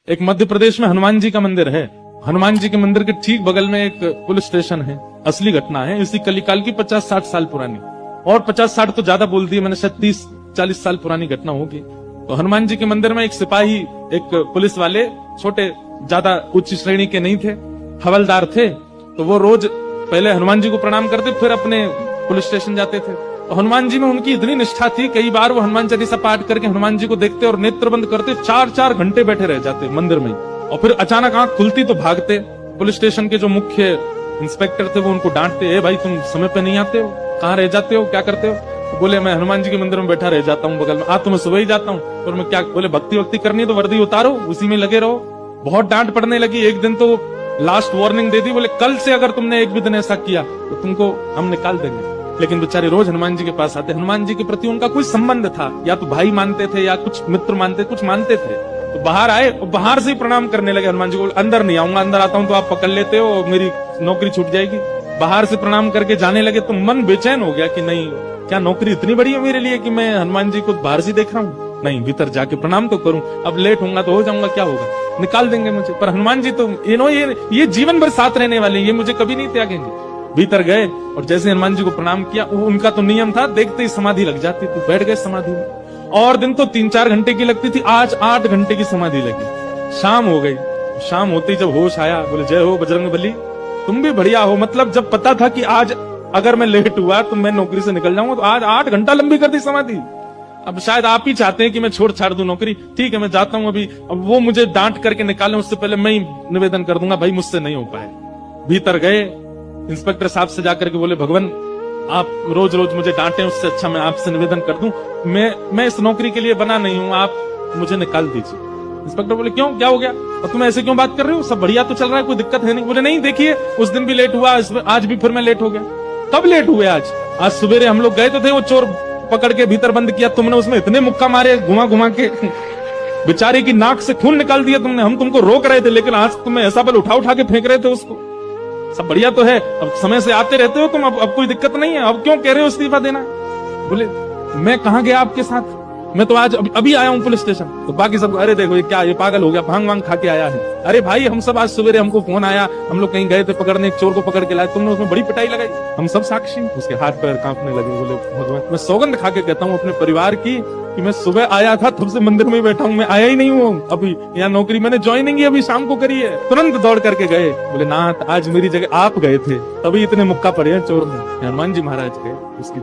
एक मध्य प्रदेश में हनुमान जी का मंदिर है। हनुमान जी के मंदिर के ठीक बगल में एक पुलिस स्टेशन है। असली घटना है, इसी कलिकाल की 50-60 साल पुरानी, और 50-60 तो ज्यादा बोल दिए मैंने, शायद 30-40 साल पुरानी घटना होगी। तो हनुमान जी के मंदिर में एक सिपाही, एक पुलिस वाले, छोटे, ज्यादा उच्च श्रेणी के नहीं थे, हवलदार थे। तो वो रोज पहले हनुमान जी को प्रणाम करते, फिर अपने पुलिस स्टेशन जाते थे। तो हनुमान जी में उनकी इतनी निष्ठा थी, कई बार वो हनुमान चालीसा पाठ करके हनुमान जी को देखते और नेत्र बंद करते, 4-4 घंटे बैठे रह जाते मंदिर में। और फिर अचानक आंख खुलती तो भागते। पुलिस स्टेशन के जो मुख्य इंस्पेक्टर थे वो उनको डांटते, ए भाई तुम समय पे नहीं आते हो, कहाँ रह जाते हो, क्या करते हो? तो बोले मैं हनुमान जी के मंदिर में बैठा रह जाता हूँ बगल में। आज तो मैं सुबह ही जाता हूँ, और मैं क्या, बोले भक्ति वक्ति करनी है तो वर्दी उतारो, उसी में लगे रहो। बहुत डांट पड़ने लगी। एक दिन तो लास्ट वार्निंग दे दी, बोले कल से अगर तुमने एक भी दिन ऐसा किया तो तुमको हम निकाल देंगे। लेकिन बेचारे रोज हनुमान जी के पास आते। हनुमान जी के प्रति उनका कोई संबंध था, या तो भाई मानते थे या कुछ मित्र मानते, कुछ मानते थे। तो बाहर आए और बाहर से ही प्रणाम करने लगे हनुमान जी को। अंदर नहीं आऊंगा, अंदर आता हूं तो आप पकड़ लेते हो, मेरी नौकरी छूट जाएगी। बाहर से प्रणाम करके जाने लगे तो मन बेचैन हो गया कि नहीं, क्या नौकरी इतनी बड़ी है मेरे लिए कि मैं हनुमान जी को बाहर से देख रहा हूँ? नहीं, भीतर जाके प्रणाम तो करूं। अब लेट होऊंगा तो हो जाऊंगा, क्या होगा, निकाल देंगे मुझे। पर हनुमान जी तो ये जीवन भर साथ रहने वाले, ये मुझे कभी नहीं त्यागेंगे। भीतर गए और जैसे हनुमान जी को प्रणाम किया, उनका तो नियम था, देखते ही समाधि लग जाती थी। बैठ गए समाधि में, और दिन तो 3-4 घंटे की लगती थी, आज 8 घंटे की समाधि लगी। शाम हो गई। शाम होते ही जब होश आया, बोले जय हो बजरंगबली, तुम भी बढ़िया हो। मतलब जब पता था कि आज अगर मैं लेट हुआ तो मैं नौकरी से निकल जाऊंगा, तो आज 8 घंटा लंबी कर दी समाधि। अब शायद आप ही चाहते हैं कि मैं छोड़ छाड़ दूं नौकरी। ठीक है, मैं जाता हूं अभी। अब वो मुझे डांट करके निकालें उससे पहले मैं ही निवेदन कर दूंगा, भाई मुझसे नहीं हो पाए। भीतर गए, इंस्पेक्टर साहब से जाकर के बोले, भगवान आप रोज रोज मुझे डांटे, उससे अच्छा मैं आपसे निवेदन कर दूं, मैं इस नौकरी के लिए बना नहीं हूं, आप मुझे निकाल दीजिए। इंस्पेक्टर बोले क्यों, क्या हो गया, और तुम ऐसे क्यों बात कर रहे हो, सब बढ़िया तो चल रहा है, कोई दिक्कत है नहीं। बोले नहीं, देखिए उस दिन भी लेट हुआ, आज भी फिर मैं लेट हो गया। कब लेट हुए? आज सवेरे हम लोग गए तो थे, वो चोर पकड़ के भीतर बंद किया तुमने, उसमें इतने मुक्का मारे घुमा घुमा के, बेचारे की नाक से खून निकाल दिया तुमने। हम तुमको रोक रहे थे, लेकिन आज तुम्हें ऐसा बल उठा उठा के फेंक रहे थे उसको। सब बढ़िया तो है, अब समय से आते रहते हो तुम, अब कोई दिक्कत नहीं है, अब क्यों कह रहे हो इस्तीफा देना? बोले मैं कहाँ गया आपके साथ, मैं तो आज अभी आया हूँ पुलिस स्टेशन। तो बाकी सब, अरे देखो ये क्या, ये पागल हो गया, भांग वांग खा के आया है। अरे भाई हम सब आज सवेरे, हमको फोन आया, हम लोग कहीं गए थे पकड़ने, एक चोर को पकड़ के लाए, तुमने उसमें बड़ी पिटाई लगाई, हम सब साक्षी। उसके हाथ पैर कांपने लगे। बोले भगवान, मैं सौगंध खा के कहता हूँ अपने परिवार की कि मैं सुबह आया था, तब से मंदिर में बैठा हूँ, मैं आया ही नहीं हूँ अभी। यहाँ नौकरी मैंने ज्वाइनिंग ही अभी शाम को करी है। तुरंत दौड़ करके गए। बोले नाथ, आज मेरी जगह आप गए थे, तभी इतने मुक्का पड़े हैं चोर में। हनुमान जी महाराज गए उसकी